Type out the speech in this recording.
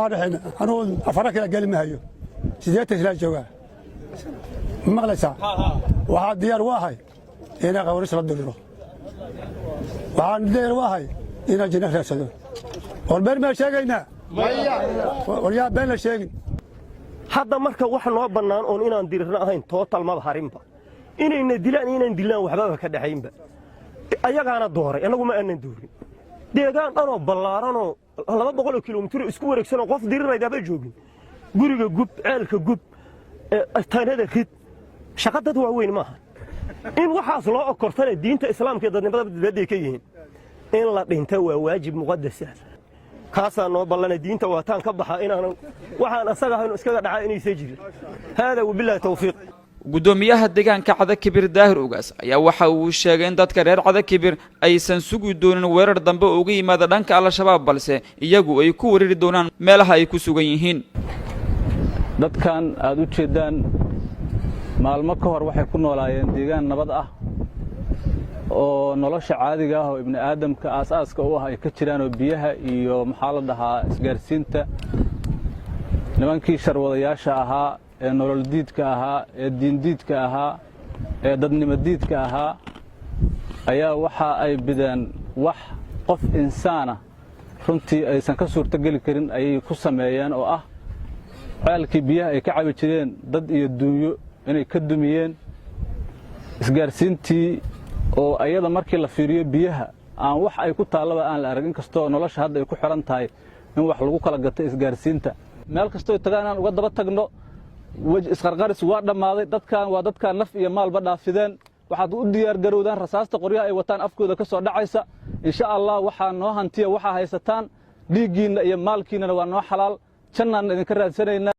qaadhaxayna anuu afara kala geli mahayo sideetan isla joogaa maqlaysaa waxaa diyaar u ahay inaa qawris la diriro waxaan diyaar u ahay inaa jinna raadsado war been ma sheegaynaa war yaa been la sheegin hadda marka wax noo bannaan oon inaan dirirno ahayn tootal maba harinba inayna dilaan inaan dilaan waxbaba ka dhaxaynba ayagaana dooray annagu ma aanan doorin deegaan dhanoo ballaaranoo 200 kilomitir isku wareegsanoo qof diriraydaaba joogin guriga gub ceelka gub taanada rid shaqa dad waaweyn maaha in waxaas loo okortana diinta islaamka ee dadnimada dadweynaha ka yihiin in la dhinta waa waajib muqaddas ah kaasa noo ballana diinta waataan ka baxa inaan waxaan asaga ahayn iskaga dhacay inay jirin hada wabillahi tawfiiq gudoomiyaha deegaanka Cadakibir Daahir Ugaas ayaa waxa uu sheegay in dadka reer Cadakibir aysan sugi doonin weerar dambe oo uga yimaada dhanka Al-Shabaab balse iyagu ay ku weerari doonaan meelaha ay ku sugan yihiin dadkan aad u jeedaan maalmo ka hor waxay ku noolaayeen deegaan nabad ah oo nolosha caadiga ah oo ibni aadamka aasaaska u ah ay ka jiraan oo biyaha iyo maxaa la dhahaa isgaarsiinta nimankii sharwadayaasha ahaa ee nolol diidka ahaa ee diin diidka ahaa ee dadnimo diidka ahaa ayaa waxa ay bideen wax qof insaana runtii aysan ka suurtageli karin ayay ku sameeyeen oo ah ceelkii biyaha ay ka cabi jireen dad iyo duunyo inay ka dumiyeen isgaarsiintii oo ayada markii la fiiriyo biyaha aan wax ay ku taalaba aan la arag inkastoo nolosha hadda ay ku xiran tahay in wax lagu kala gato isgaarsiinta meel kastoo tagaan aan uga daba tagno isqarqaris waa dhammaaday dadkan waa dadkan naf iyo maalba dhaafideen waxaad u diyaar garowdaan rasaasta qoryaha ay wataan afkooda ka soo dhacaysa insha Allah waxaa noo hantiya waxa haysataan dhiigiina iyo maalkiina waa noo xalaal jannaan idinka raadsanaynaa